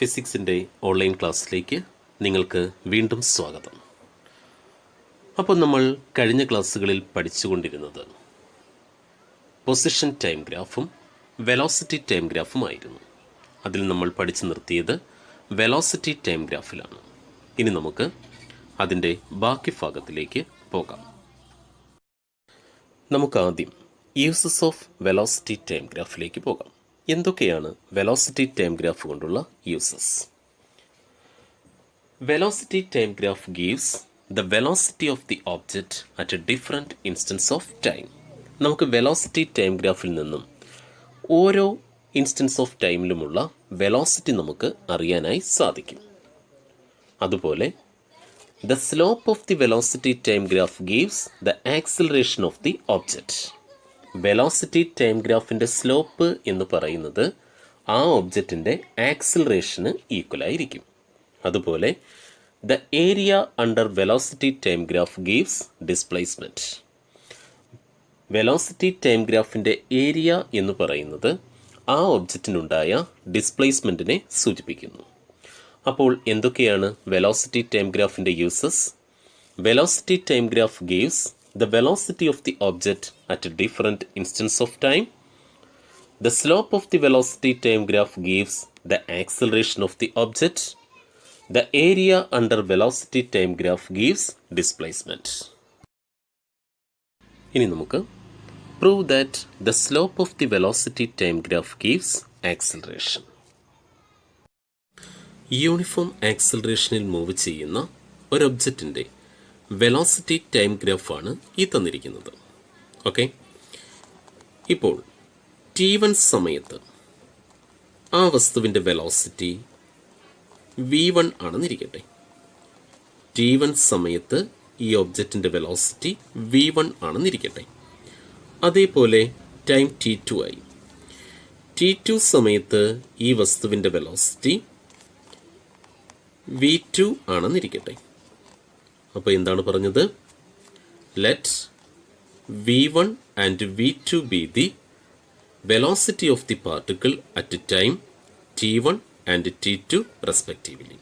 ഫിസിക്സിൻ്റെ online ക്ലാസ്സിലേക്ക് നിങ്ങൾക്ക് വീണ്ടും സ്വാഗതം. അപ്പോൾ നമ്മൾ കഴിഞ്ഞ ക്ലാസ്സുകളിൽ പഠിച്ചുകൊണ്ടിരുന്നത് പൊസിഷൻ ടൈം ഗ്രാഫും വെലോസിറ്റി ടൈം ഗ്രാഫുമായിരുന്നു. അതിൽ നമ്മൾ പഠിച്ചു നിർത്തിയത് വെലോസിറ്റി ടൈം ഗ്രാഫിലാണ്. ഇനി നമുക്ക് അതിൻ്റെ ബാക്കി ഭാഗത്തിലേക്ക് പോകാം. നമുക്ക് ആദ്യം യൂസസ് ഓഫ് വെലോസിറ്റി ടൈം ഗ്രാഫിലേക്ക് പോകാം. എന്തൊക്കെയാണ് വെലോസിറ്റി ടൈം ഗ്രാഫ് കൊണ്ടുള്ള uses? Velocity time graph gives the velocity of the object at A different instance of time. നമുക്ക് വെലോസിറ്റി ടൈം ഗ്രാഫിൽ നിന്നും ഓരോ ഇൻസ്റ്റൻസ് ഓഫ് ടൈമിലുമുള്ള വെലോസിറ്റി നമുക്ക് അറിയാനായി സാധിക്കും. അതുപോലെ the slope of the velocity time graph gives the acceleration of the object. Velocity time ഗ്രാഫിൻ്റെ slope എന്ന് പറയുന്നത് ആ ഒബ്ജക്റ്റിൻ്റെ ആക്സിലറേഷന് ഈക്വലായിരിക്കും. അതുപോലെ the area under velocity time graph gives displacement. Velocity time ഗ്രാഫിൻ്റെ ഏരിയ എന്ന് പറയുന്നത് ആ ഒബ്ജക്റ്റിനുണ്ടായ ഡിസ്പ്ലേസ്മെൻറ്റിനെ സൂചിപ്പിക്കുന്നു. അപ്പോൾ എന്തൊക്കെയാണ് വെലോസിറ്റി ടൈം ഗ്രാഫിൻ്റെ uses? Velocity time graph gives the velocity of the object at a different instance of time. The slope of the velocity time graph gives the acceleration of the object. The area under velocity time graph gives displacement. ഇനി നമുക്ക് prove that the slope of the velocity time graph gives acceleration. Uniform ആക്സിലറേഷനിൽ move ചെയ്യുന്ന ഒരു ഒബ്ജക്റ്റിൻ്റെ velocity time ഗ്രാഫാണ് ഈ തന്നിരിക്കുന്നത്. Okay, ഇപ്പോൾ t1 സമയത്ത് ആ വസ്തുവിൻ്റെ വെലോസിറ്റി v1 ആണെന്നിരിക്കട്ടെ. t1 സമയത്ത് ഈ ഒബ്ജക്റ്റിൻ്റെ വെലോസിറ്റി v1 ആണെന്നിരിക്കട്ടെ. അതേപോലെ ടൈം t2 ആയി. t2 സമയത്ത് ഈ വസ്തുവിൻ്റെ വെലോസിറ്റി v2 ആണെന്നിരിക്കട്ടെ. അപ്പോൾ എന്താണ് പറഞ്ഞത്? Let v1 and v2 be the velocity of the particle at time t1 and t2 respectively.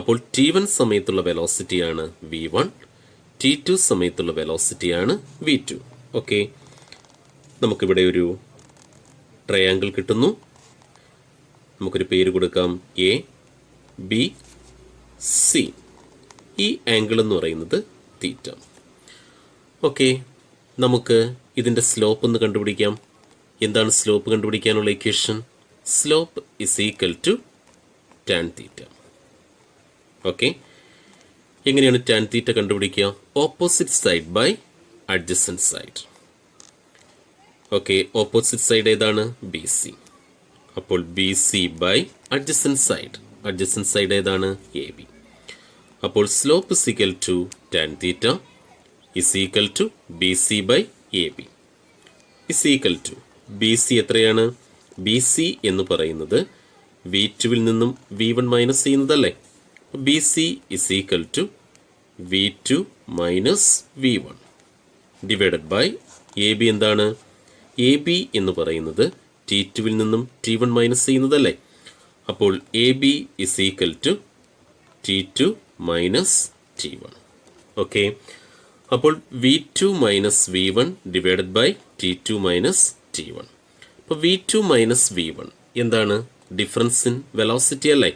അപ്പോൾ t1 സമയത്തുള്ള വെലോസിറ്റിയാണ് v1, t2 സമയത്തുള്ള വെലോസിറ്റിയാണ് v2. ഓക്കെ, നമുക്കിവിടെ ഒരു ട്രയാങ്കിൾ കിട്ടുന്നു. നമുക്കൊരു പേര് കൊടുക്കാം എ ബി സി. ഈ ആംഗിൾ എന്ന് പറയുന്നത് തീറ്റ. ഓക്കെ, നമുക്ക് ഇതിൻ്റെ സ്ലോപ്പ് ഒന്ന് കണ്ടുപിടിക്കാം. എന്താണ് സ്ലോപ്പ് കണ്ടുപിടിക്കാനുള്ള equation? Slope is equal to tan theta. Okay, എങ്ങനെയാണ് ടാൻ തീറ്റ കണ്ടുപിടിക്കുക? Opposite side by adjacent side. Okay, opposite side ഏതാണ്? B C. അപ്പോൾ B C by adjacent side. Adjacent side ഏതാണ്? A B. അപ്പോൾ slope is equal to tan theta is equal to B C by A B is equal to B C എത്രയാണ്? B C എന്ന് പറയുന്നത് v2 നിന്നും v1 minus ചെയ്യുന്നതല്ലേ. B C is equal to v2 minus v1 divided by A B. എന്താണ് A B എന്ന് പറയുന്നത് t2 നിന്നും t1 minus ചെയ്യുന്നതല്ലേ. അപ്പോൾ A B is equal to t2 minus t1. Okay, അപ്പോൾ v2 minus v1 divided by t2 minus t1. അപ്പോൾ v2 minus v1 എന്താണ്? Difference in velocity അല്ലേ.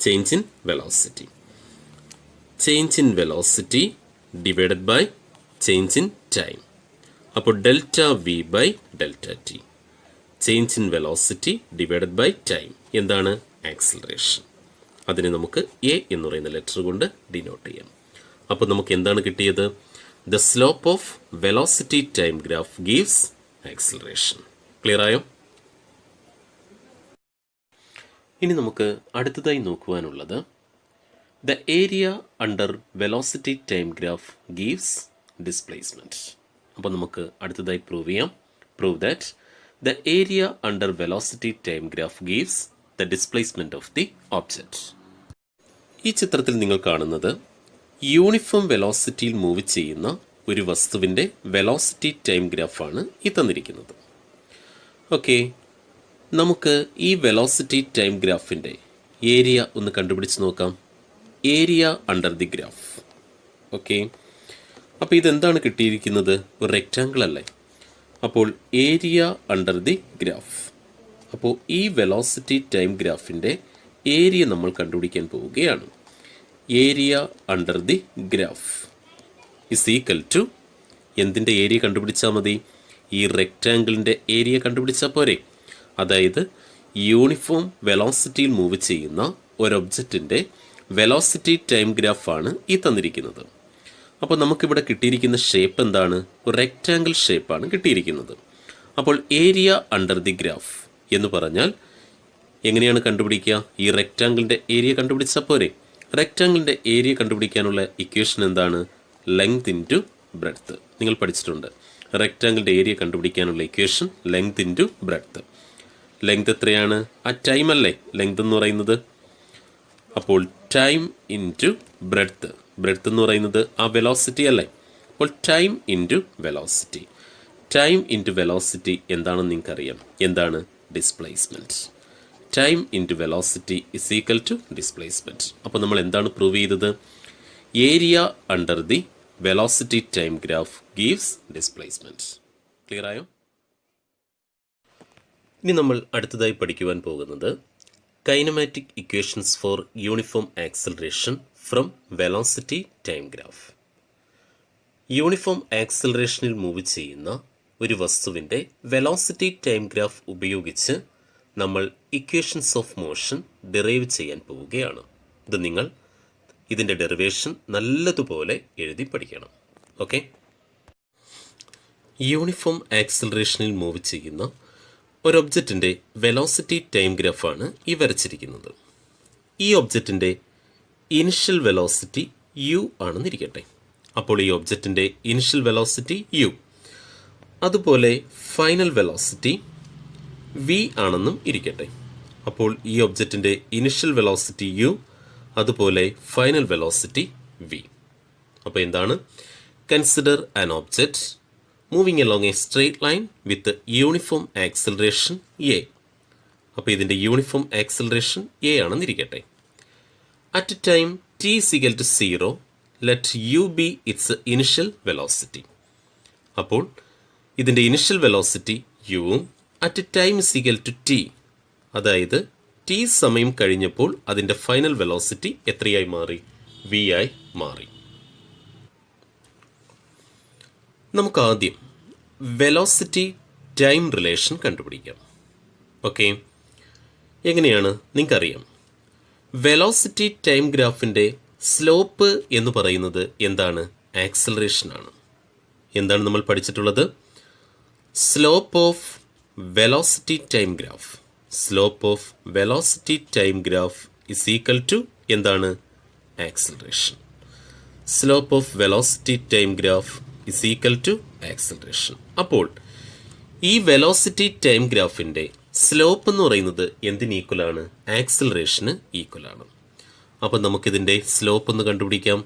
Change in velocity. Change in velocity divided by change in time. അപ്പോൾ delta V by delta T. Change in velocity divided by time എന്താണ്? Acceleration. അതിനെ നമുക്ക് A എന്ന് പറയുന്ന letter കൊണ്ട് denote ചെയ്യാം. അപ്പോൾ നമുക്ക് എന്താണ് കിട്ടിയത്? The slope of velocity time graph gives acceleration. Clear ആയോ? ഇനി നമുക്ക് അടുത്തതായി നോക്കുവാനുള്ളത് the area under velocity time graph gives displacement. അപ്പോൾ നമുക്ക് അടുത്തതായി പ്രൂവ് ചെയ്യാം. Prove that the area under velocity time graph gives the displacement of the object. ഈ ചിത്രത്തിൽ നിങ്ങൾ കാണുന്നത് യൂണിഫോം വെലോസിറ്റിയിൽ മൂവ് ചെയ്യുന്ന ഒരു വസ്തുവിൻ്റെ വെലോസിറ്റി ടൈം ഗ്രാഫാണ് ഈ തന്നിരിക്കുന്നത്. ഓക്കെ, നമുക്ക് ഈ വെലോസിറ്റി ടൈം ഗ്രാഫിൻ്റെ ഏരിയ ഒന്ന് കണ്ടുപിടിച്ച് നോക്കാം. Area under the graph. Okay, അപ്പോൾ ഇതെന്താണ് കിട്ടിയിരിക്കുന്നത്? ഒരു റെക്റ്റാങ്കിൾ അല്ലേ? അപ്പോൾ ഏരിയ അണ്ടർ ദി ഗ്രാഫ്. അപ്പോൾ ഈ വെലോസിറ്റി ടൈം ഗ്രാഫിൻ്റെ ഏരിയ നമ്മൾ കണ്ടുപിടിക്കാൻ പോവുകയാണ്. Area under the graph is equal to എന്തിൻ്റെ ഏരിയ കണ്ടുപിടിച്ചാൽ മതി? ഈ റെക്റ്റാങ്കിളിൻ്റെ ഏരിയ കണ്ടുപിടിച്ചാൽ പോരെ? അതായത് യൂണിഫോം വെലോസിറ്റിയിൽ മൂവ് ചെയ്യുന്ന ഒരു ഒബ്ജക്റ്റിൻ്റെ വെലോസിറ്റി ടൈം ഗ്രാഫാണ് ഈ തന്നിരിക്കുന്നത്. അപ്പോൾ നമുക്കിവിടെ കിട്ടിയിരിക്കുന്ന ഷേപ്പ് എന്താണ്? ഒരു റെക്റ്റാങ്കിൾ ഷേപ്പാണ് കിട്ടിയിരിക്കുന്നത്. അപ്പോൾ ഏരിയ അണ്ടർ ദി ഗ്രാഫ് എന്ന് പറഞ്ഞാൽ എങ്ങനെയാണ് കണ്ടുപിടിക്കുക? ഈ റെക്റ്റാങ്കിളിൻ്റെ ഏരിയ കണ്ടുപിടിച്ചാൽ പോരെ? റെക്റ്റാങ്കിളിൻ്റെ ഏരിയ കണ്ടുപിടിക്കാനുള്ള ഇക്വേഷൻ എന്താണ്? Length into breadth. നിങ്ങൾ പഠിച്ചിട്ടുണ്ട്. റെക്റ്റാങ്കിളിൻ്റെ ഏരിയ കണ്ടുപിടിക്കാനുള്ള equation length into breadth. Length എത്രയാണ്? ആ ടൈം അല്ലേ ലെങ്ത് എന്ന് പറയുന്നത്? അപ്പോൾ ടൈം ഇൻറ്റു ബ്രെഡ്ത്ത്. ബ്രെഡ്ത്ത് എന്ന് പറയുന്നത് ആ വെലോസിറ്റി അല്ലേ? അപ്പോൾ time into velocity. Time into velocity എന്താണെന്ന് നിങ്ങൾക്കറിയാം. എന്താണ്? Displacement. Time into velocity is equal to displacement. അപ്പോൾ നമ്മൾ എന്താണ് പ്രൂവ് ചെയ്തത്? Area under the velocity time graph gives displacement. Clear ആയോ? ഇനി നമ്മൾ അടുത്തതായി പഠിക്കുവാൻ പോകുന്നത് kinematic equations for uniform acceleration from velocity time graph. Uniform ആക്സലറേഷനിൽ മൂവ് ചെയ്യുന്ന ഒരു വസ്തുവിൻ്റെ വെലോസിറ്റി ടൈം ഗ്രാഫ് ഉപയോഗിച്ച് നമ്മൾ ഇക്വേഷൻസ് ഓഫ് മോഷൻ ഡിറൈവ് ചെയ്യാൻ പോവുകയാണ്. ഇത് നിങ്ങൾ ഇതിൻ്റെ ഡെറിവേഷൻ നല്ലതുപോലെ എഴുതി പഠിക്കണം. ഓക്കെ, യൂണിഫോം ആക്സലറേഷനിൽ മൂവ് ചെയ്യുന്ന ഒരു ഒബ്ജക്റ്റിൻ്റെ വെലോസിറ്റി ടൈം ഗ്രാഫാണ് ഈ വരച്ചിരിക്കുന്നത്. ഈ ഒബ്ജക്റ്റിൻ്റെ ഇനിഷ്യൽ വെലോസിറ്റി യു ആണെന്നിരിക്കട്ടെ. അപ്പോൾ ഈ ഒബ്ജക്റ്റിൻ്റെ ഇനിഷ്യൽ വെലോസിറ്റി യു, അതുപോലെ ഫൈനൽ വെലോസിറ്റി വി ആണെന്നും ഇരിക്കട്ടെ. അപ്പോൾ ഈ ഒബ്ജക്റ്റിൻ്റെ ഇനിഷ്യൽ വെലോസിറ്റി യു, അതുപോലെ ഫൈനൽ വെലോസിറ്റി വി. അപ്പോൾ എന്താണ്? Consider an object moving along a straight line with uniform acceleration A. അപ്പോൾ ഇതിൻ്റെ യൂണിഫോം ആക്സലറേഷൻ എ ആണെന്നിരിക്കട്ടെ. At time T is equal to 0 let U be its initial velocity. അപ്പോൾ ഇതിൻ്റെ initial velocity യുവും at time is equal to T, അതായത് T സമയം കഴിഞ്ഞപ്പോൾ അതിൻ്റെ ഫൈനൽ വെലോസിറ്റി എത്രയായി മാറി? വി ആയി മാറി. നമുക്ക് ആദ്യം വെലോസിറ്റി ടൈം റിലേഷൻ കണ്ടുപിടിക്കാം. ഓക്കെ, എങ്ങനെയാണ്? നിങ്ങൾക്കറിയാം, വെലോസിറ്റി ടൈം ഗ്രാഫിൻ്റെ സ്ലോപ്പ് എന്ന് പറയുന്നത് എന്താണ്? ആക്സലറേഷനാണ്. എന്താണ് നമ്മൾ പഠിച്ചിട്ടുള്ളത്? Slope of velocity time graph. Slope of velocity time graph is equal to എന്താണ്? Acceleration. Slope of velocity time graph is equal to acceleration. അപ്പോൾ ഈ വെലോസിറ്റി ടൈം ഗ്രാഫിൻ്റെ സ്ലോപ്പ് എന്ന് പറയുന്നത് എന്തിന് ഈക്വലാണ്? ആക്സലറേഷന് ഈക്വലാണ്. അപ്പോൾ നമുക്കിതിൻ്റെ സ്ലോപ്പ് ഒന്ന് കണ്ടുപിടിക്കാം.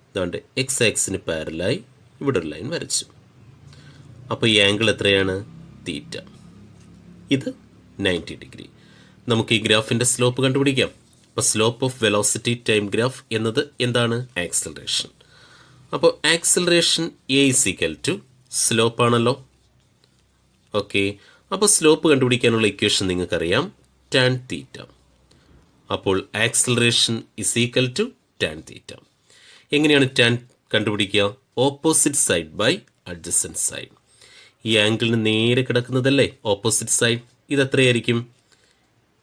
അതുകൊണ്ട് എക്സ് ആക്സിന് പാരലായി ഇവിടെ ഒരു ലൈൻ വരച്ചു. അപ്പോൾ ഈ ആംഗിൾ എത്രയാണ്? തീറ്റ. ഇത് 90 ഡിഗ്രി. നമുക്ക് ഈ ഗ്രാഫിൻ്റെ സ്ലോപ്പ് കണ്ടുപിടിക്കാം. അപ്പോൾ slope of velocity time graph എന്നത് എന്താണ്? ആക്സലറേഷൻ. അപ്പോൾ acceleration A is equal to slope ആണല്ലോ. ഓക്കെ, അപ്പോൾ സ്ലോപ്പ് കണ്ടുപിടിക്കാനുള്ള ഇക്വേഷൻ നിങ്ങൾക്കറിയാം, ടാൻ തീറ്റ. അപ്പോൾ acceleration is equal to tan theta. എങ്ങനെയാണ് ടാൻ കണ്ടുപിടിക്കുക? Opposite side by adjacent side. ഈ ആംഗിളിന് നേരെ കിടക്കുന്നതല്ലേ ഓപ്പോസിറ്റ് സൈഡ്? ഇതെത്രയായിരിക്കും?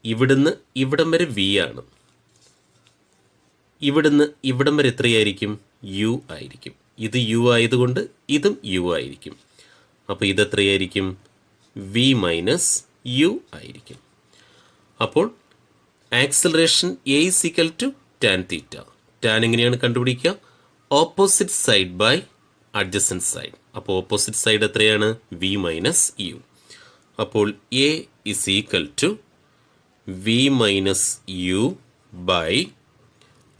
ഇവിടുന്ന് ഇവിടം വരെ വി ആണ്. ഇവിടുന്ന് ഇവിടം വരെ എത്രയായിരിക്കും? യു ആയിരിക്കും. ഇത് യു ആയതുകൊണ്ട് ഇതും യു ആയിരിക്കും. അപ്പോൾ ഇതെത്രയായിരിക്കും? വി മൈനസ് യു ആയിരിക്കും. അപ്പോൾ acceleration A is equal to tan theta. Tan എങ്ങനെയാണ് കണ്ടുപിടിക്കുക? Opposite side by adjacent side. അപ്പോൾ ഓപ്പോസിറ്റ് സൈഡ് എത്രയാണ്? V minus U. അപ്പോൾ A is equal to V minus U by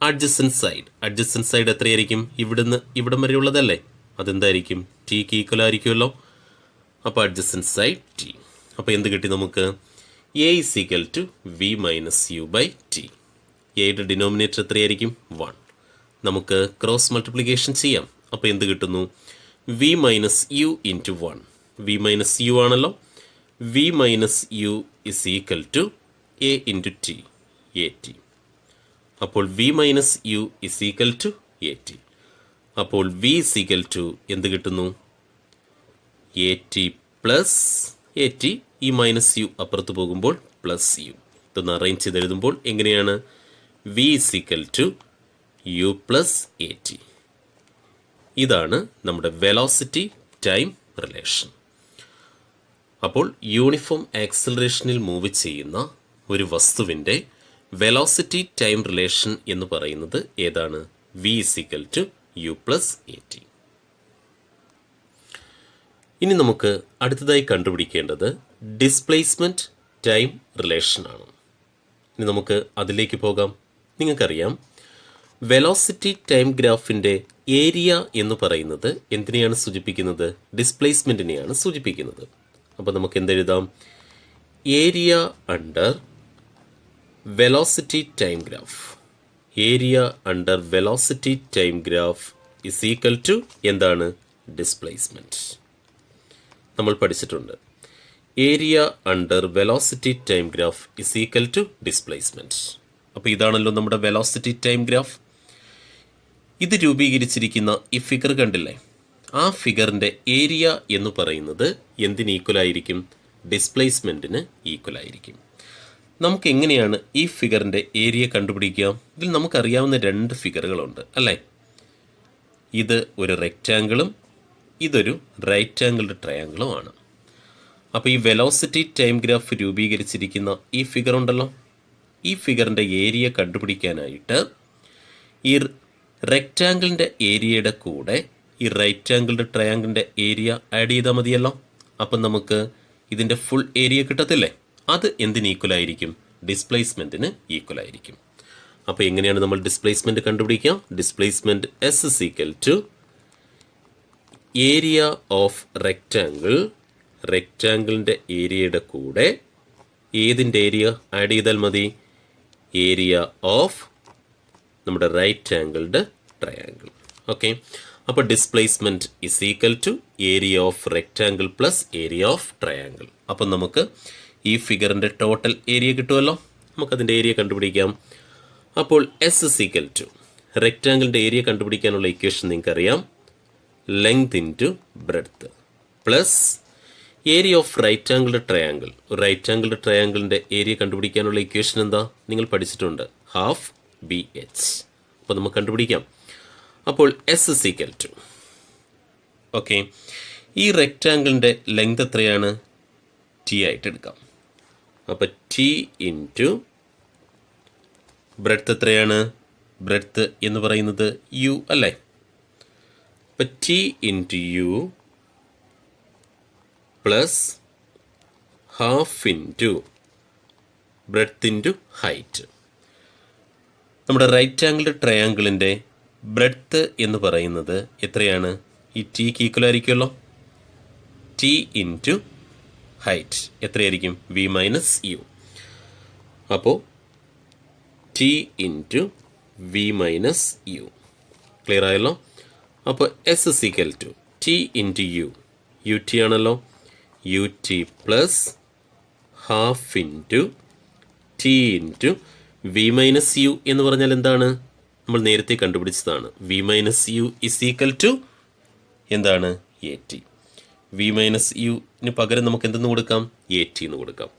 adjacent side. Adjacent side എത്രയായിരിക്കും? ഇവിടുന്ന് ഇവിടം വരെ ഉള്ളതല്ലേ, അതെന്തായിരിക്കും? ടിക്ക് ഈക്വൽ ആയിരിക്കുമല്ലോ. അപ്പോൾ അഡ്ജസൻറ്റ് സൈഡ് ടി. അപ്പോൾ എന്ത് കിട്ടി നമുക്ക്? A is equal to V minus U by T. എയുടെ ഡിനോമിനേറ്റർ എത്രയായിരിക്കും? 1. നമുക്ക് ക്രോസ് മൾട്ടിപ്ലിക്കേഷൻ ചെയ്യാം. അപ്പോൾ എന്ത് കിട്ടുന്നു? V minus U into 1. V minus U ആണല്ലോ. V minus U is equal to A into T, A T. അപ്പോൾ V minus U is equal to A T. അപ്പോൾ വി ഇസ് ഈക്വൽ ടു എന്ത് കിട്ടുന്നു? A T plus A T. ഈ minus U അപ്പുറത്ത് പോകുമ്പോൾ plus u. ഇതൊന്ന് arrange ചെയ്ത് എഴുതുമ്പോൾ എങ്ങനെയാണ്? V is equal to U plus A t. ഇതാണ് നമ്മുടെ വെലോസിറ്റി ടൈം റിലേഷൻ. അപ്പോൾ യൂണിഫോം ആക്സിലറേഷനിൽ മൂവ് ചെയ്യുന്ന ഒരു വസ്തുവിൻ്റെ വെലോസിറ്റി ടൈം റിലേഷൻ എന്ന് പറയുന്നത് ഏതാണ്? V is equal to U plus A t. ഇനി നമുക്ക് അടുത്തതായി കണ്ടുപിടിക്കേണ്ടത് ഡിസ്പ്ലേസ്മെൻറ്റ് ടൈം റിലേഷനാണ്. ഇനി നമുക്ക് അതിലേക്ക് പോകാം. നിങ്ങൾക്കറിയാം, വെലോസിറ്റി ടൈം ഗ്രാഫിൻ്റെ ഏരിയ എന്ന് പറയുന്നത് എന്തിനെയാണ് സൂചിപ്പിക്കുന്നത്? ഡിസ്പ്ലേസ്മെൻറ്റിനെയാണ് സൂചിപ്പിക്കുന്നത്. അപ്പോൾ നമുക്ക് എന്തെഴുതാം? Area under velocity time graph. Area under velocity time graph is equal to എന്താണ്? ഡിസ്പ്ലേസ്മെൻറ്റ്. നമ്മൾ പഠിച്ചിട്ടുണ്ട്. Area under velocity time graph is equal to displacement. അപ്പോൾ ഇതാണല്ലോ നമ്മുടെ വെലോസിറ്റി ടൈം ഗ്രാഫ്. ഇത് രൂപീകരിച്ചിരിക്കുന്ന ഈ ഫിഗർ കണ്ടില്ലേ? ആ ഫിഗറിൻ്റെ ഏരിയ എന്ന് പറയുന്നത് എന്തിന് ഈക്വലായിരിക്കും? ഡിസ്പ്ലേസ്മെൻറ്റിന് ഈക്വലായിരിക്കും. നമുക്ക് എങ്ങനെയാണ് ഈ ഫിഗറിൻ്റെ ഏരിയ കണ്ടുപിടിക്കുക? ഇതിൽ നമുക്കറിയാവുന്ന 2 ഫിഗറുകളുണ്ട് അല്ലേ? ഇത് ഒരു റെക്റ്റാങ്കിളും ഇതൊരു റൈറ്റ് ആംഗിൾഡ് ട്രയാങ്കിളുമാണ്. അപ്പോൾ ഈ വെലോസിറ്റി ടൈം ഗ്രാഫ് രൂപീകരിച്ചിരിക്കുന്ന ഈ ഫിഗർ ഉണ്ടല്ലോ, ഈ ഫിഗറിൻ്റെ ഏരിയ കണ്ടുപിടിക്കാനായിട്ട് ഈ റെക്റ്റാങ്കിളിൻ്റെ ഏരിയയുടെ കൂടെ ഈ റൈറ്റ് ആംഗിൾഡ് ട്രയാങ്കിളിൻ്റെ ഏരിയ ആഡ് ചെയ്താൽ മതിയല്ലോ. അപ്പം നമുക്ക് ഇതിൻ്റെ ഫുൾ ഏരിയ കിട്ടത്തില്ലേ? അത് എന്തിന് ഈക്വലായിരിക്കും? ഡിസ്പ്ലേസ്മെൻറ്റിന് ഈക്വലായിരിക്കും. അപ്പോൾ എങ്ങനെയാണ് നമ്മൾ ഡിസ്പ്ലേസ്മെൻറ്റ് കണ്ടുപിടിക്കുക? Displacement S is equal to area of rectangle. റെക്റ്റാങ്കിളിൻ്റെ ഏരിയയുടെ കൂടെ ഏതിൻ്റെ ഏരിയ ആഡ് ചെയ്താൽ മതി? ഏരിയ ഓഫ് നമ്മുടെ റൈറ്റ് ആംഗിൾഡ് ട്രയാങ്കിൾ. ഓക്കെ, അപ്പോൾ displacement is equal to area of rectangle plus area of triangle. അപ്പം നമുക്ക് ഈ ഫിഗറിൻ്റെ ടോട്ടൽ ഏരിയ കിട്ടുമല്ലോ. നമുക്കതിൻ്റെ ഏരിയ കണ്ടുപിടിക്കാം. അപ്പോൾ എസ് ഇസ് ഈക്വൽ ടു റെക്റ്റാങ്കിളിൻ്റെ ഏരിയ കണ്ടുപിടിക്കാനുള്ള ഇക്വേഷൻ നിങ്ങൾക്കറിയാം. Length into breadth plus area of right angled triangle. Right angled ട്രയാങ്കിളിൻ്റെ ഏരിയ കണ്ടുപിടിക്കാനുള്ള ഇക്വേഷൻ എന്താ? നിങ്ങൾ പഠിച്ചിട്ടുണ്ട്, ഹാഫ് ബി എച്ച്. അപ്പോൾ നമുക്ക് കണ്ടുപിടിക്കാം. അപ്പോൾ S is equal to, okay, ഈ റെക്റ്റാങ്കിളിൻ്റെ ലെങ്ത് എത്രയാണ്? ടി ആയിട്ട് എടുക്കാം. അപ്പോൾ ടി ഇൻറ്റു ബ്രെഡ്ത്ത് എത്രയാണ്? ബ്രെഡ്ത്ത് എന്ന് പറയുന്നത് യു അല്ലേ? അപ്പോൾ T into U plus half into breadth into height. നമ്മുടെ റൈറ്റ് ആംഗിൾഡ് ട്രയാങ്കിളിൻ്റെ ബ്രെഡ്ത്ത് എന്ന് പറയുന്നത് എത്രയാണ്? ഈ ടിക്ക് ഈക്വൽ ആയിരിക്കുമല്ലോ. ടി ഇൻറ്റു ഹൈറ്റ് എത്രയായിരിക്കും? V minus U. അപ്പോൾ T into V minus U. Clear ആയല്ലോ? അപ്പോൾ S is equal to T into U. U T ആണല്ലോ. U T plus half into T into V minus U എന്ന് പറഞ്ഞാൽ എന്താണ്? നമ്മൾ നേരത്തെ കണ്ടുപിടിച്ചതാണ്. V minus U is equal to എന്താണ്? A T. വി മൈനസ് യുവിന് പകരം നമുക്ക് എന്തെന്ന് കൊടുക്കാം? എ ടി എന്ന് കൊടുക്കാം.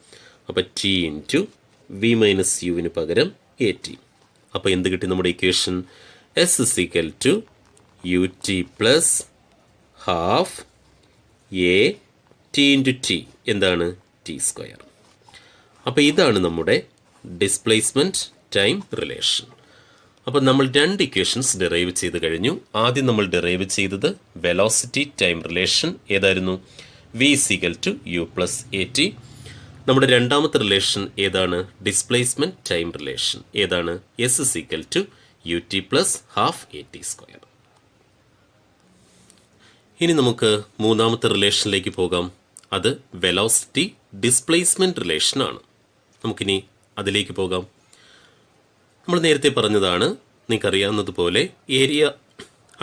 അപ്പോൾ ടി ഇൻറ്റു വി മൈനസ് യുവിന് പകരം എ ടി. അപ്പോൾ എന്ത് കിട്ടി നമ്മുടെ equation? S is equal to U T plus half A T into T എന്താണ്? T square. അപ്പോൾ ഇതാണ് നമ്മുടെ ഡിസ്പ്ലേസ്മെൻറ്റ് ടൈം റിലേഷൻ. അപ്പോൾ നമ്മൾ 2 ഇക്വേഷൻസ് ഡെറൈവ് ചെയ്ത് കഴിഞ്ഞു. ആദ്യം നമ്മൾ ഡെറൈവ് ചെയ്തത് വെലോസിറ്റി ടൈം റിലേഷൻ ഏതായിരുന്നു? V is equal to U plus A T. നമ്മുടെ രണ്ടാമത്തെ റിലേഷൻ ഏതാണ്? ഡിസ്പ്ലേസ്മെൻറ്റ് ടൈം റിലേഷൻ ഏതാണ്? S is equal to U T plus half A T square. ഇനി നമുക്ക് മൂന്നാമത്തെ റിലേഷനിലേക്ക് പോകാം. അത് വെലോസിറ്റി ഡിസ്പ്ലേസ്മെൻറ്റ് റിലേഷനാണ്. നമുക്കിനി അതിലേക്ക് പോകാം. നമ്മൾ നേരത്തെ പറഞ്ഞതാണ്, നിങ്ങൾക്കറിയാവുന്നതുപോലെ area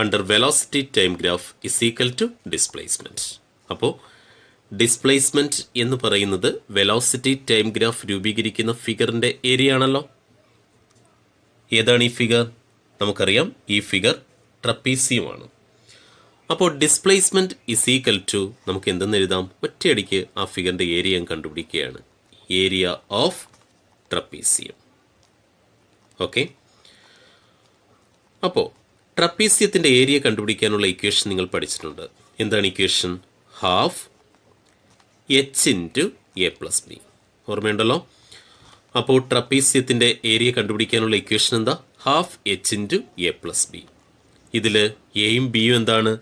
under velocity time graph is equal to displacement. അപ്പോൾ ഡിസ്പ്ലേസ്മെൻറ്റ് എന്ന് പറയുന്നത് വെലോസിറ്റി ടൈം ഗ്രാഫ് രൂപീകരിക്കുന്ന ഫിഗറിൻ്റെ ഏരിയ ആണല്ലോ. ഏതാണ് ഈ ഫിഗർ? നമുക്കറിയാം, ഈ ഫിഗർ ട്രപ്പീസിയമാണ്. അപ്പോൾ ഡിസ്പ്ലേസ്മെൻറ്റ് ഇസ് ഈക്വൽ ടു നമുക്ക് എന്തെന്ന് എഴുതാം? ഒറ്റയടിക്ക് ആ ഫിഗറിൻ്റെ ഏരിയ കണ്ടുപിടിക്കുകയാണ്. Area of trapezium. ഓക്കെ, അപ്പോൾ ട്രപ്പീസിയത്തിൻ്റെ ഏരിയ കണ്ടുപിടിക്കാനുള്ള ഇക്വേഷൻ നിങ്ങൾ പഠിച്ചിട്ടുണ്ട്. എന്താണ് equation? Half H into A plus B. ഓർമ്മയുണ്ടല്ലോ. അപ്പോൾ ട്രപ്പീസിയത്തിൻ്റെ ഏരിയ കണ്ടുപിടിക്കാനുള്ള ഇക്വേഷൻ എന്താ? Half H into A plus B. ഇതിൽ എയും ബിയും എന്താണ്?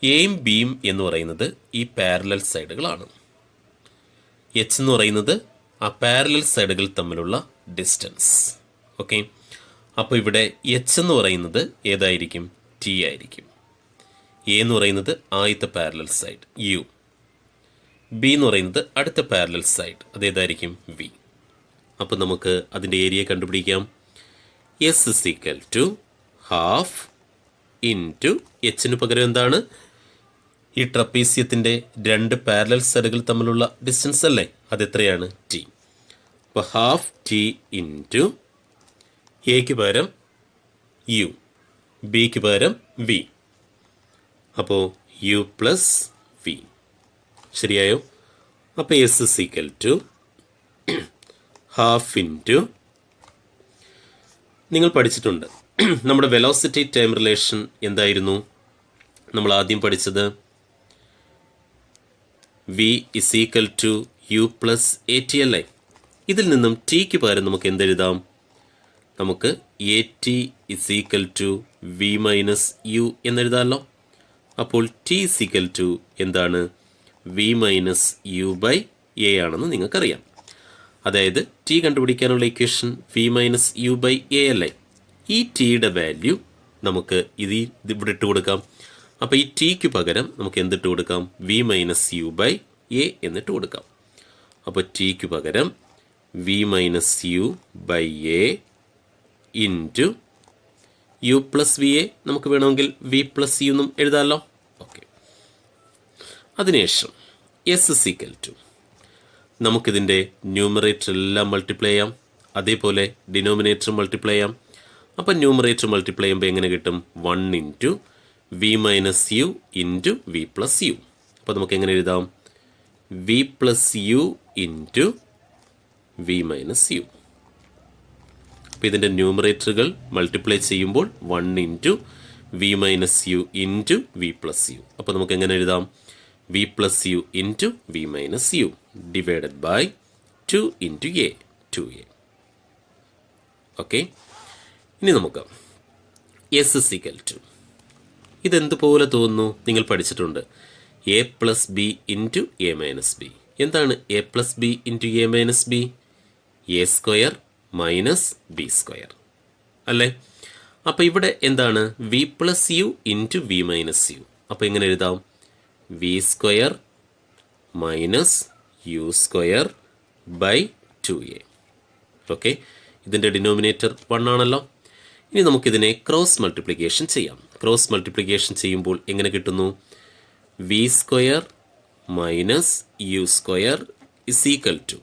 എയും ബിയും എന്ന് പറയുന്നത് ഈ പാരലൽ സൈഡുകളാണ്. എച്ച് എന്ന് പറയുന്നത് ആ പാരലൽ സൈഡുകൾ തമ്മിലുള്ള ഡിസ്റ്റൻസ്. ഓക്കെ, അപ്പോൾ ഇവിടെ എച്ച് എന്ന് പറയുന്നത് ഏതായിരിക്കും? ടി ആയിരിക്കും. എ എന്ന് പറയുന്നത് ആദ്യത്തെ പാരലൽ സൈഡ് യു, ബി എന്ന് പറയുന്നത് അടുത്ത പാരലൽ സൈഡ് അതേതായിരിക്കും? വി. അപ്പോൾ നമുക്ക് അതിൻ്റെ ഏരിയ കണ്ടുപിടിക്കാം. S is equal to half into എച്ചിന് പകരം എന്താണ്? ഈ ട്രപ്പീസിയത്തിൻ്റെ രണ്ട് പാരലൽ സൈഡുകൾ തമ്മിലുള്ള ഡിസ്റ്റൻസ് അല്ലേ, അതെത്രയാണ്? ടി. അപ്പോൾ ഹാഫ് ടി ഇൻറ്റു എക്ക് പകരം യു, ബിക്ക് പകരം വി. അപ്പോൾ യു പ്ലസ് വി. ശരിയായോ? അപ്പോൾ S is equal to half into, നിങ്ങൾ പഠിച്ചിട്ടുണ്ട് നമ്മുടെ വെലോസിറ്റി ടൈം റിലേഷൻ എന്തായിരുന്നു? നമ്മൾ ആദ്യം പഠിച്ചത് V is equal to U plus A T അല്ലേ. ഇതിൽ നിന്നും ടിക്ക് പകരം നമുക്ക് എന്തെഴുതാം? നമുക്ക് A T is equal to V minus U എന്നെഴുതാമല്ലോ. അപ്പോൾ ടി ഇസ് ഈക്വൽ ടു എന്താണ്? V minus U by A ആണെന്ന് നിങ്ങൾക്കറിയാം. അതായത് ടി കണ്ടുപിടിക്കാനുള്ള equation V minus U by A അല്ലേ. ഈ ടിയുടെ വാല്യൂ നമുക്ക് ഇവിടെ ഇട്ട് കൊടുക്കാം. അപ്പോൾ ഈ ടിക്ക് പകരം നമുക്ക് എന്തിട്ട് കൊടുക്കാം? V minus U by a എന്നിട്ട് കൊടുക്കാം. അപ്പോൾ ടിക്ക് പകരം v minus U by a into U plus v a. നമുക്ക് വേണമെങ്കിൽ വി പ്ലസ് യു എന്നും എഴുതാമല്ലോ. ഓക്കെ, അതിനുശേഷം എസ് ഇസ് ഈക്വൽ ടു നമുക്കിതിൻ്റെ ന്യൂമറേറ്റർ എല്ലാം മൾട്ടിപ്ലൈ ചെയ്യാം, അതേപോലെ ഡിനോമിനേറ്റർ മൾട്ടിപ്ലൈ ചെയ്യാം. അപ്പം ന്യൂമറേറ്റർ മൾട്ടിപ്ലൈ ചെയ്യുമ്പോൾ എങ്ങനെ കിട്ടും? 1 into V minus U into v plus u. അപ്പോൾ നമുക്ക് എങ്ങനെ എഴുതാം? V plus U into V minus U. അപ്പോൾ ഇതിൻ്റെ ന്യൂമറേറ്ററുകൾ മൾട്ടിപ്ലൈ ചെയ്യുമ്പോൾ 1 into V minus U into v plus u. അപ്പോൾ നമുക്ക് എങ്ങനെ എഴുതാം? V plus U into V minus u divided by 2 into a, 2a. Okay, ഇനി നമുക്ക് എസ് ഇസ് ഈക്വൽ ടു, ഇതെന്തുപോലെ തോന്നുന്നു? നിങ്ങൾ പഠിച്ചിട്ടുണ്ട് a plus B into A minus B. എന്താണ് A plus B into A minus B? A square minus B square അല്ലേ. അപ്പോൾ ഇവിടെ എന്താണ്? V plus U into V minus U. അപ്പോൾ എങ്ങനെ എഴുതാം? V square minus U square by 2a. Okay, ഇതിൻ്റെ denominator 1 ആണല്ലോ. ഇനി നമുക്കിതിനെ ക്രോസ് മൾട്ടിപ്ലിക്കേഷൻ ചെയ്യാം. ക്രോസ് മൾട്ടിപ്ലിക്കേഷൻ ചെയ്യുമ്പോൾ എങ്ങനെ കിട്ടുന്നു? V square minus U square is equal to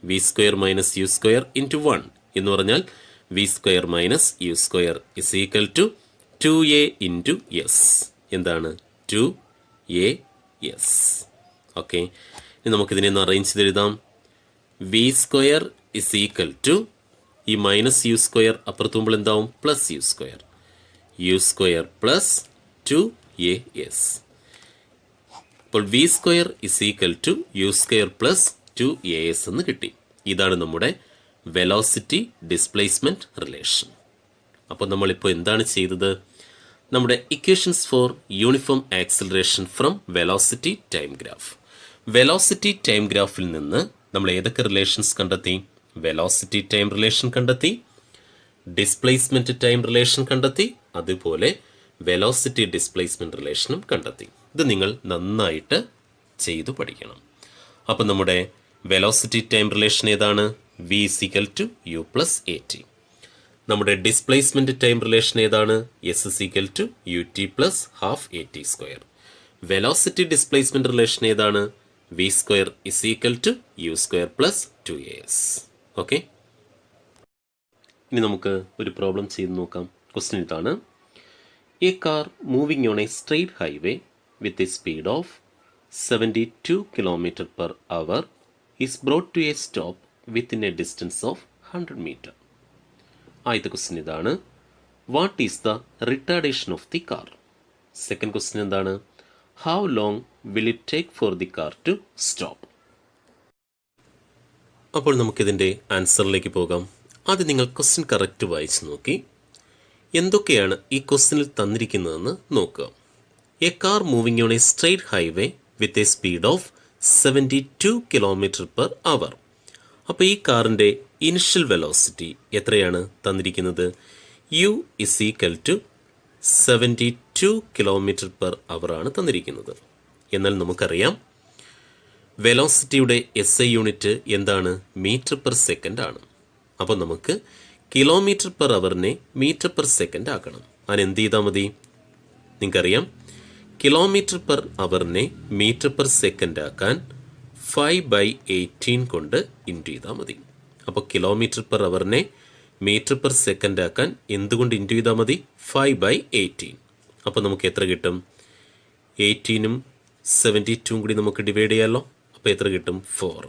V square minus U square into 1 എന്ന് പറഞ്ഞാൽ V square minus U square is equal to 2a into S. എന്താണ്? 2a(s). ഓക്കെ, ഇനി നമുക്കിതിനെ ഒന്ന് അറേഞ്ച് ചെയ്തെഴുതാം. V square is equal to ഈ minus U square അപ്പുറത്തുമ്പോൾ എന്താവും? Plus U square, U square plus 2a(s). അപ്പോൾ V square is equal to U square plus 2a(s) എന്ന് കിട്ടി. ഇതാണ് നമ്മുടെ വെലോസിറ്റി ഡിസ്പ്ലേസ്മെൻറ്റ് റിലേഷൻ. അപ്പോൾ നമ്മളിപ്പോൾ എന്താണ് ചെയ്തത്? നമ്മുടെ equations for uniform acceleration from velocity time graph. Velocity time ഗ്രാഫിൽ നിന്ന് നമ്മൾ ഏതൊക്കെ റിലേഷൻസ് കണ്ടെത്തി? വെലോസിറ്റി ടൈം റിലേഷൻ കണ്ടെത്തി, ഡിസ്പ്ലേസ്മെൻറ്റ് ടൈം റിലേഷൻ കണ്ടെത്തി, അതുപോലെ വെലോസിറ്റി ഡിസ്പ്ലേസ്മെൻറ്റ് റിലേഷനും കണ്ടെത്തി. ഇത് നിങ്ങൾ നന്നായിട്ട് ചെയ്തു പഠിക്കണം. അപ്പം നമ്മുടെ വെലോസിറ്റി ടൈം റിലേഷൻ ഏതാണ്? V is equal to U plus A T. നമ്മുടെ ഡിസ്പ്ലേസ്മെന്റ് ടൈം റിലേഷൻ ഏതാണ്? S is equal to U T plus half A T square. Velocity displacement relation ഏതാണ്? V square is equal to U square plus 2as. Okay, ഇനി നമുക്ക് ഒരു problem ചെയ്ത് നോക്കാം. Question ഇതാണ്: a car moving on a straight highway with a speed of 72 km/h is brought to a stop within a distance of 100 metre. ആദ്യത്തെ question ഇതാണ്: what is the retardation of the car? Second question എന്താണ്? How long will it take for the car to stop? അപ്പോൾ നമുക്കിതിൻ്റെ ആൻസറിലേക്ക് പോകാം. ആദ്യം നിങ്ങൾ question correct വായിച്ച് നോക്കി എന്തൊക്കെയാണ് ഈ ക്വസ്റ്റ്യനിൽ തന്നിരിക്കുന്നതെന്ന് നോക്കുക. A car moving on a straight highway with a speed of 72 km/h. അപ്പോൾ ഈ കാറിൻ്റെ ഇനിഷ്യൽ വെലോസിറ്റി എത്രയാണ് തന്നിരിക്കുന്നത്? U is equal to 72 km/h ആണ് തന്നിരിക്കുന്നത്. എന്നാൽ നമുക്കറിയാം വെലോസിറ്റിയുടെ SI യൂണിറ്റ് എന്താണ്? മീറ്റർ പെർ സെക്കൻഡ് ആണ്. അപ്പോൾ നമുക്ക് km/h മീറ്റർ/സെക്കൻഡ് ആക്കണം. അതിനെന്ത് ചെയ്താൽ മതി? നിങ്ങൾക്കറിയാം km/h മീറ്റർ/സെക്കൻഡ് ആക്കാൻ 5/18 കൊണ്ട് ഇൻറ്റു ചെയ്താൽ മതി. അപ്പോൾ km/h മീറ്റർ/സെക്കൻഡ് ആക്കാൻ എന്തുകൊണ്ട് ഇൻറ്റു ചെയ്താൽ മതി? 5/18. അപ്പോൾ നമുക്ക് എത്ര കിട്ടും? 18ഉം 72ഉം കൂടി നമുക്ക് ഡിവൈഡ് ചെയ്യാമല്ലോ. അപ്പോൾ എത്ര കിട്ടും? 4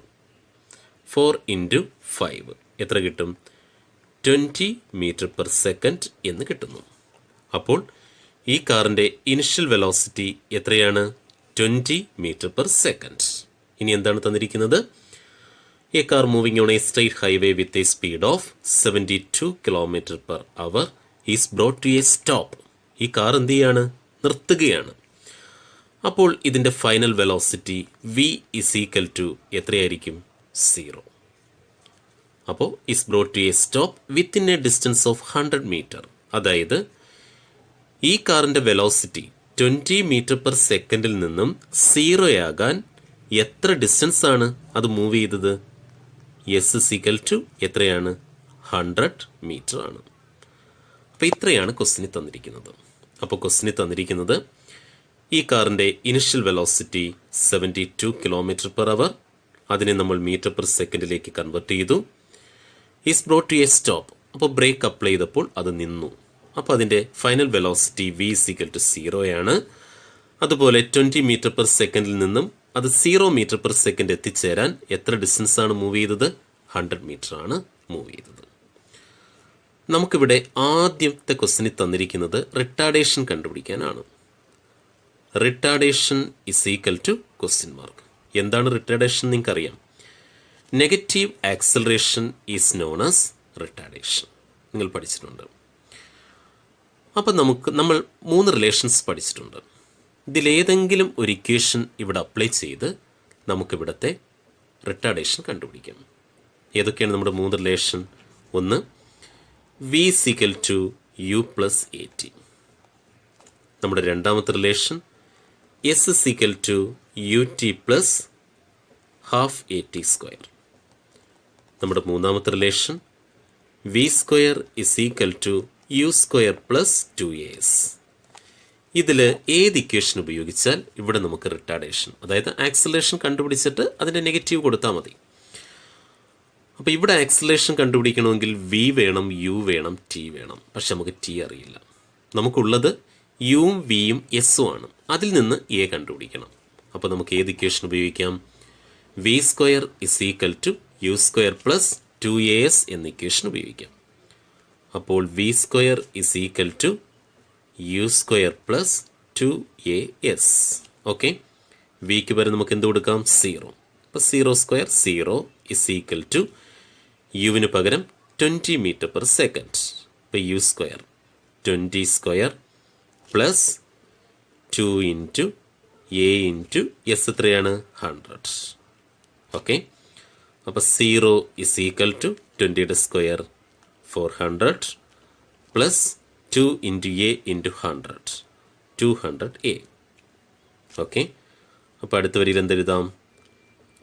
× 5 എത്ര കിട്ടും? 20 മീറ്റർ/സെക്കൻഡ് എന്ന് കിട്ടുന്നു. അപ്പോൾ ഈ കാറിൻ്റെ ഇനിഷ്യൽ വെലോസിറ്റി എത്രയാണ്? 20 മീറ്റർ/സെക്കൻഡ്. ഇനി എന്താണ് തന്നിരിക്കുന്നത്? A car moving on a straight highway with a speed of 72 km/h is brought to a stop. ഈ കാർ എന്ത് ചെയ്യാണ്? നിർത്തുകയാണ്. അപ്പോൾ ഇതിൻ്റെ final velocity v is equal to എത്രയായിരിക്കും? 0. അപ്പോൾ is brought to a stop within a distance of 100 metre. അതായത് ഈ കാറിൻ്റെ വെലോസിറ്റി 20 മീറ്റർ/സെക്കൻഡിൽ നിന്നും 0 ആകാൻ എത്ര ഡിസ്റ്റൻസ് ആണ് അത് മൂവ് ചെയ്തത്? എസ് ഇസ് ഈക്വൽ ടു എത്രയാണ്? 100 മീറ്റർ ആണ്. അപ്പോൾ ഇത്രയാണ് ക്വസ്റ്റിന് തന്നിരിക്കുന്നത്. അപ്പോൾ ക്വസ്റ്റിന് തന്നിരിക്കുന്നത് ഈ കാറിൻ്റെ ഇനിഷ്യൽ വെലോസിറ്റി 72 km/h, അതിനെ നമ്മൾ മീറ്റർ/സെക്കൻഡിലേക്ക് കൺവേർട്ട് ചെയ്തു. Is brought to a stop. അപ്പോൾ ബ്രേക്ക് അപ്ലൈ ചെയ്തപ്പോൾ അത് നിന്നു. അപ്പോൾ അതിൻ്റെ final velocity v is equal to 0 ആണ്. അതുപോലെ 20 മീറ്റർ/സെക്കൻഡിൽ നിന്നും അത് 0 മീറ്റർ/സെക്കൻഡ് എത്തിച്ചേരാൻ എത്ര ഡിസ്റ്റൻസ് ആണ് മൂവ് ചെയ്തത്? 100 മീറ്റർ ആണ് മൂവ് ചെയ്തത്. നമുക്കിവിടെ ആദ്യത്തെ ക്വസ്റ്റിന് തന്നിരിക്കുന്നത് റിട്ടാർഡേഷൻ കണ്ടുപിടിക്കാനാണ്. Retardation is equal to question mark. എന്താണ് റിട്ടാർഡേഷൻ? നിങ്ങൾക്കറിയാം. Negative acceleration is known as retardation. നിങ്ങൾ പഠിച്ചിട്ടുണ്ട്. അപ്പം നമ്മൾ 3 റിലേഷൻസ് പഠിച്ചിട്ടുണ്ട്. ഇതിലേതെങ്കിലും ഒരു ഇക്വേഷൻ ഇവിടെ അപ്ലൈ ചെയ്ത് നമുക്കിവിടുത്തെ റിട്ടാർഡേഷൻ കണ്ടുപിടിക്കാം. ഏതൊക്കെയാണ് നമ്മുടെ 3 റിലേഷൻ? ഒന്ന്, v is equal to U plus A T. നമ്മുടെ രണ്ടാമത്തെ relation s is equal to U T plus half A T square. നമ്മുടെ മൂന്നാമത്തെ relation v square is equal to U square plus 2as. ഇതിൽ ഏത് equation ഉപയോഗിച്ചാൽ ഇവിടെ നമുക്ക് retardation, അതായത് ആക്സലറേഷൻ കണ്ടുപിടിച്ചിട്ട് അതിൻ്റെ നെഗറ്റീവ് കൊടുത്താൽ മതി. അപ്പോൾ ഇവിടെ ആക്സലറേഷൻ കണ്ടുപിടിക്കണമെങ്കിൽ വി വേണം, യു വേണം, ടി വേണം. പക്ഷെ നമുക്ക് ടി അറിയില്ല. നമുക്കുള്ളത് യുവും വിയും എസ്സും ആണ്. അതിൽ നിന്ന് എ കണ്ടുപിടിക്കണം. അപ്പോൾ നമുക്ക് ഏത് ഇക്വേഷൻ ഉപയോഗിക്കാം? V square is equal to U square plus 2as എന്ന ഇക്വേഷൻ ഉപയോഗിക്കാം. അപ്പോൾ V square is equal to U square plus 2as. Okay, വിക്ക് വരെ നമുക്ക് എന്ത് കൊടുക്കാം? 0. അപ്പോൾ 0² 0 ഇസ് ഈക്വൽ ടു യുവിന് പകരം 20 മീറ്റർ/സെക്കൻഡ്. അപ്പോൾ U square 20 square plus 2 into A into S എത്രയാണ്? 100. ഓക്കെ, അപ്പോൾ 0 ഇസ് ഈക്വൽ ടു 20യുടെ square 400 plus 2 into A into 100 200a. Okay, അപ്പോൾ അടുത്ത വരിയിൽ എന്തെഴുതാം?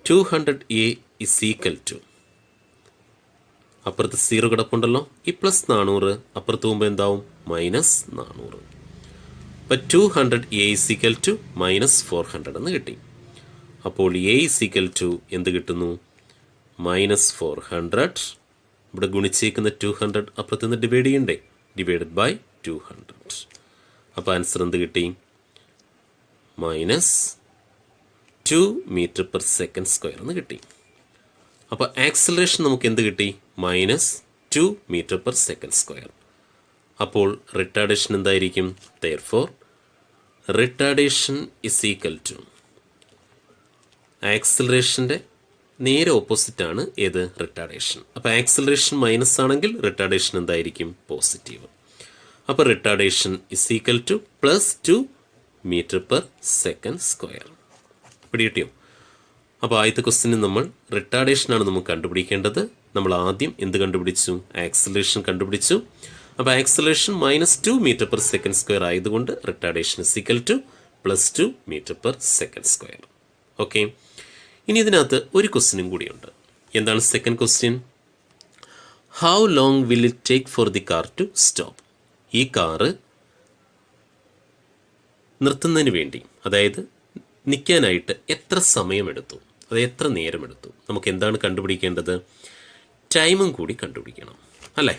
200a ഇസ് ഈക്വൽ ടു അപ്പുറത്ത് 0 കിടപ്പുണ്ടല്ലോ. ഈ പ്ലസ് 400 അപ്പുറത്ത് പോകുമ്പോൾ എന്താവും? -400. അപ്പം 200 A = -400 എന്ന് കിട്ടി. അപ്പോൾ A = എന്ത് കിട്ടുന്നു? -400. ഇവിടെ ഗുണിച്ചേക്കുന്ന 200 അപ്പുറത്ത് നിന്ന് ഡിവൈഡ് ചെയ്യണ്ടേ? Divided by 200. അപ്പോൾ ആൻസർ എന്ത് കിട്ടി? -2 m/s² എന്ന് കിട്ടി. അപ്പോൾ ആക്സിലറേഷൻ നമുക്ക് എന്ത് കിട്ടി? -2 m/s². അപ്പോൾ റിട്ടാർഡേഷൻ എന്തായിരിക്കും? Therefore, റിട്ടാർഡേഷൻ = ആക്സിലറേഷൻ്റെ നേരെ ഓപ്പോസിറ്റാണ് ഏത്? റിട്ടാർഡേഷൻ. അപ്പോൾ ആക്സിലറേഷൻ മൈനസ് ആണെങ്കിൽ റിട്ടാർഡേഷൻ എന്തായിരിക്കും? പോസിറ്റീവ്. അപ്പോൾ റിട്ടാർഡേഷൻ = +2 m/s². പിടികിട്ടിയോ? അപ്പോൾ ആദ്യത്തെ ക്വസ്റ്റിന് നമ്മൾ റിട്ടാർഡേഷനാണ് നമുക്ക് കണ്ടുപിടിക്കേണ്ടത്. നമ്മൾ ആദ്യം എന്ത് കണ്ടുപിടിച്ചു? ആക്സിലറേഷൻ കണ്ടുപിടിച്ചു. അപ്പോൾ ആക്സിലറേഷൻ -2 m/s² ആയതുകൊണ്ട് റിട്ടാർഡേഷൻ = +2 m/s². ഓക്കെ. ഇനി ഇതിനകത്ത് ഒരു ക്വസ്റ്റ്യനും കൂടിയുണ്ട്. എന്താണ് second question? How long will it take for the car to stop? ഈ കാറ് നിർത്തുന്നതിന് വേണ്ടി, അതായത് നിൽക്കാനായിട്ട് എത്ര സമയമെടുത്തു, അത് എത്ര നേരമെടുത്തു? നമുക്ക് എന്താണ് കണ്ടുപിടിക്കേണ്ടത്? ടൈമും കൂടി കണ്ടുപിടിക്കണം അല്ലേ?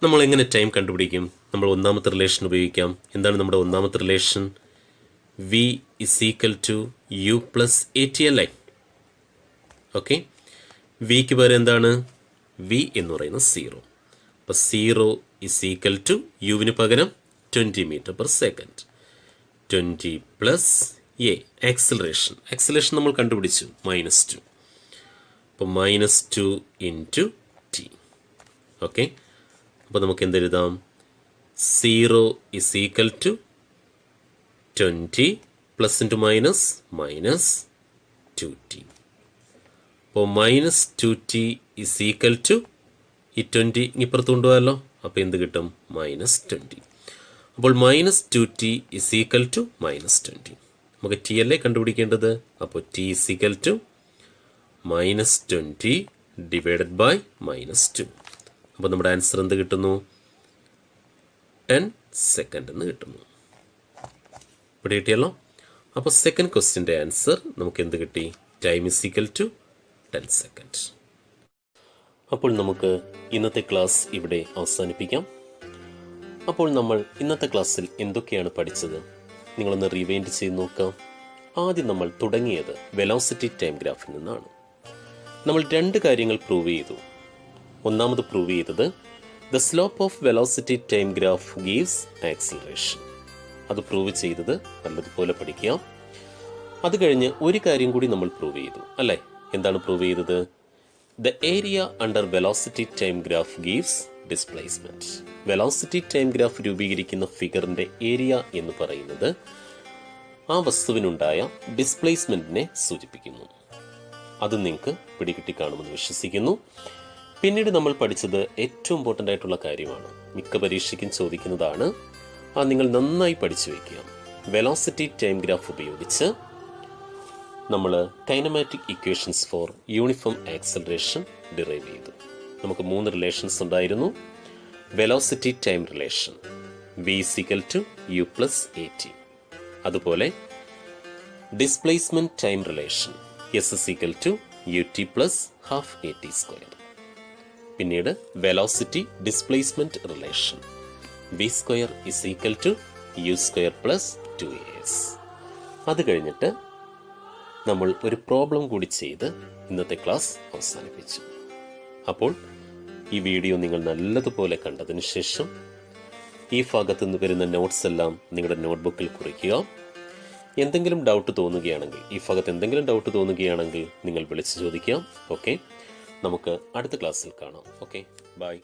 നമ്മൾ എങ്ങനെ ടൈം കണ്ടുപിടിക്കും? നമ്മൾ ഒന്നാമത്തെ റിലേഷൻ ഉപയോഗിക്കാം. എന്താണ് നമ്മുടെ ഒന്നാമത്തെ റിലേഷൻ? V = U + AT അല്ലേ? ഓക്കെ. വിക്ക് പകരം എന്താണ്? V എന്ന് പറയുന്നത് 0. അപ്പോൾ 0 = യുവിന് പകരം 20 m/s². 20 + A ആക്സിലറേഷൻ നമ്മൾ കണ്ടുപിടിച്ചു -2. അപ്പോൾ -2 × t. ഓക്കെ. അപ്പോൾ നമുക്ക് എന്തെഴുതാം? 0 = 20 +× -2t. അപ്പോൾ -2t = ഈ 20 ഇപ്പുറത്ത് കൊണ്ടുപോകാമല്ലോ. അപ്പോൾ എന്ത് കിട്ടും? -20. അപ്പോൾ -2t = -20. നമുക്ക് ടി അല്ലേ കണ്ടുപിടിക്കേണ്ടത്? അപ്പോൾ t = -20 ഡിവൈഡഡ് ബൈ -2. അപ്പോൾ നമ്മുടെ ആൻസർ എന്ത് കിട്ടുന്നു? 10 സെക്കൻഡ് എന്ന് കിട്ടുന്നു. ഇവിടെ കിട്ടിയല്ലോ. അപ്പോൾ സെക്കൻഡ് ക്വസ്റ്റ്യൻ്റെ ആൻസർ നമുക്ക് എന്ത് കിട്ടി? Time = 10 second. അപ്പോൾ നമുക്ക് ഇന്നത്തെ ക്ലാസ് ഇവിടെ അവസാനിപ്പിക്കാം. അപ്പോൾ നമ്മൾ ഇന്നത്തെ ക്ലാസ്സിൽ എന്തൊക്കെയാണ് പഠിച്ചത്? നിങ്ങളൊന്ന് റിവൈൻഡ് ചെയ്ത് നോക്കാം. ആദ്യം നമ്മൾ തുടങ്ങിയത് വെലോസിറ്റി ടൈം ഗ്രാഫിൽ നിന്നാണ്. നമ്മൾ 2 കാര്യങ്ങൾ പ്രൂവ് ചെയ്തു. ഒന്നാമത് പ്രൂവ് ചെയ്തത് the slope of velocity time graph gives acceleration. അത് പ്രൂവ് ചെയ്തത് നല്ലതുപോലെ പഠിക്കാം. അത് കഴിഞ്ഞ് ഒരു കാര്യം കൂടി നമ്മൾ പ്രൂവ് ചെയ്തു അല്ലേ? എന്താണ് പ്രൂവ് ചെയ്തത്? The area under velocity time graph gives displacement. Velocity time graph രൂപീകരിക്കുന്ന ഫിഗറിന്റെ ഏരിയ എന്ന് പറയുന്നത് ആ വസ്തുവിനുണ്ടായ ഡിസ്പ്ലേസ്മെന്റിനെ സൂചിപ്പിക്കുന്നു. അത് നിങ്ങൾക്ക് പിടികിട്ടി കാണുമെന്ന് വിശ്വസിക്കുന്നു. പിന്നീട് നമ്മൾ പഠിച്ചത് ഏറ്റവും ഇമ്പോർട്ടൻ്റ് ആയിട്ടുള്ള കാര്യമാണ്, മിക്ക പരീക്ഷയ്ക്കും ചോദിക്കുന്നതാണ്. നിങ്ങൾ നന്നായി പഠിച്ചു വയ്ക്കുക. വെലോസിറ്റി ടൈം ഗ്രാഫ് ഉപയോഗിച്ച് നമ്മൾ kinematic equations for uniform acceleration derive ചെയ്തു. നമുക്ക് 3 റിലേഷൻസ് ഉണ്ടായിരുന്നു. Velocity time relation V = U + AT. അതുപോലെ displacement time relation S = UT + ½ AT². പിന്നീട് velocity displacement relation V² = U² + 2as. അത് കഴിഞ്ഞിട്ട് നമ്മൾ ഒരു പ്രോബ്ലം കൂടി ചെയ്ത് ഇന്നത്തെ ക്ലാസ് അവസാനിപ്പിച്ചു. അപ്പോൾ ഈ വീഡിയോ നിങ്ങൾ നല്ലതുപോലെ കണ്ടതിന് ശേഷം ഈ ഭാഗത്തു നിന്ന് വരുന്ന നോട്ട്സ് എല്ലാം നിങ്ങളുടെ നോട്ട്ബുക്കിൽ കുറിക്കുക. എന്തെങ്കിലും ഡൗട്ട് തോന്നുകയാണെങ്കിൽ, ഈ ഭാഗത്ത് എന്തെങ്കിലും ഡൗട്ട് തോന്നുകയാണെങ്കിൽ നിങ്ങൾ വിളിച്ച് ചോദിക്കാം. ഓക്കെ, നമുക്ക് അടുത്ത ക്ലാസ്സിൽ കാണാം. Okay, by.